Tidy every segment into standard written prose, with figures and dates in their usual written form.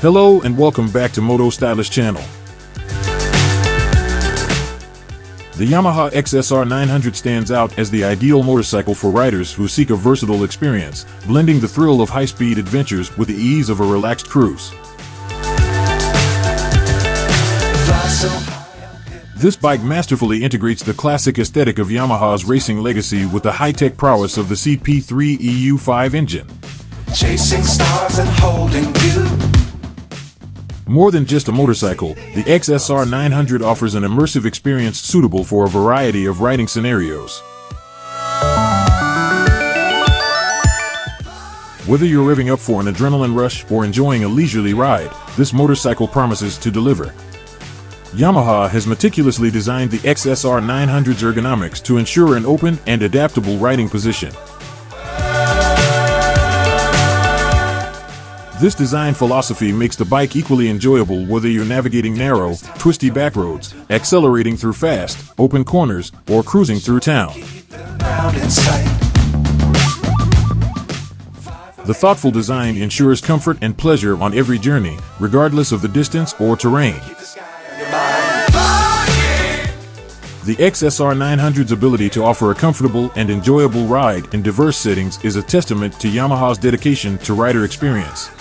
Hello and welcome back to Moto Stylish channel. The Yamaha XSR900 stands out as the ideal motorcycle for riders who seek a versatile experience, blending the thrill of high-speed adventures with the ease of a relaxed cruise. This bike masterfully integrates the classic aesthetic of Yamaha's racing legacy with the high-tech prowess of the CP3 EU5 engine. Chasing stars and holding you. More than just a motorcycle, the XSR900 offers an immersive experience suitable for a variety of riding scenarios. Whether you're revving up for an adrenaline rush or enjoying a leisurely ride, this motorcycle promises to deliver. Yamaha has meticulously designed the XSR900's ergonomics to ensure an open and adaptable riding position. This design philosophy makes the bike equally enjoyable whether you're navigating narrow, twisty back roads, accelerating through fast, open corners, or cruising through town. The thoughtful design ensures comfort and pleasure on every journey, regardless of the distance or terrain. The XSR900's ability to offer a comfortable and enjoyable ride in diverse settings is a testament to Yamaha's dedication to rider experience.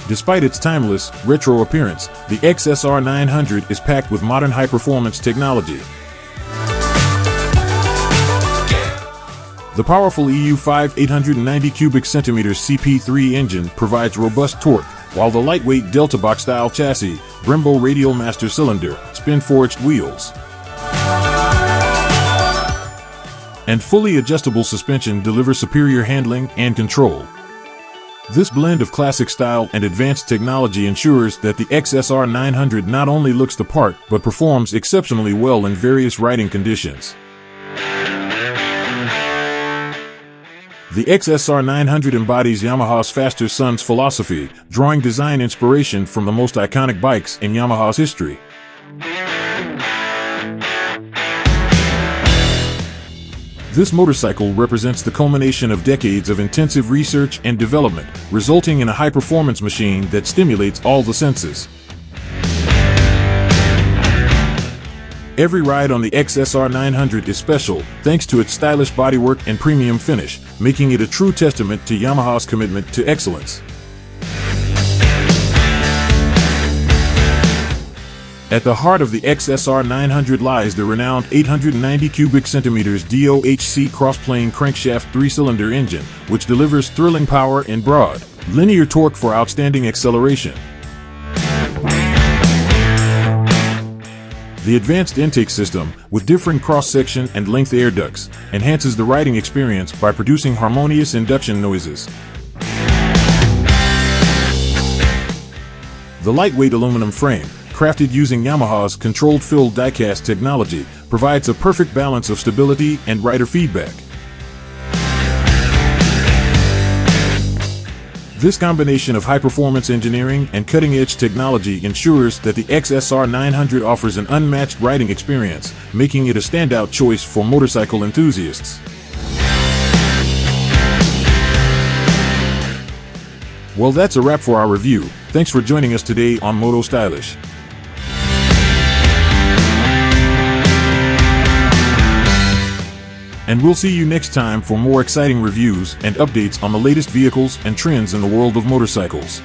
Despite its timeless, retro appearance, the XSR900 is packed with modern high-performance technology. The powerful EU5 890 cubic centimeters CP3 engine provides robust torque, while the lightweight Delta Box-style chassis, Brembo radial master cylinder, spin-forged wheels, and fully adjustable suspension deliver superior handling and control. This blend of classic style and advanced technology ensures that the XSR900 not only looks the part but performs exceptionally well in various riding conditions. The XSR900 embodies Yamaha's Faster Sons philosophy, drawing design inspiration from the most iconic bikes in Yamaha's history. This motorcycle represents the culmination of decades of intensive research and development, resulting in a high-performance machine that stimulates all the senses. Every ride on the XSR900 is special, thanks to its stylish bodywork and premium finish, making it a true testament to Yamaha's commitment to excellence. At the heart of the XSR900 lies the renowned 890 cubic centimeters DOHC cross-plane crankshaft 3-cylinder engine, which delivers thrilling power and broad, linear torque for outstanding acceleration. The advanced intake system, with differing cross-section and length air ducts, enhances the riding experience by producing harmonious induction noises. The lightweight aluminum frame, crafted using Yamaha's controlled fill die-cast technology, provides a perfect balance of stability and rider feedback. This combination of high-performance engineering and cutting-edge technology ensures that the XSR900 offers an unmatched riding experience, making it a standout choice for motorcycle enthusiasts. Well, that's a wrap for our review. Thanks for joining us today on Moto Stylish. And we'll see you next time for more exciting reviews and updates on the latest vehicles and trends in the world of motorcycles.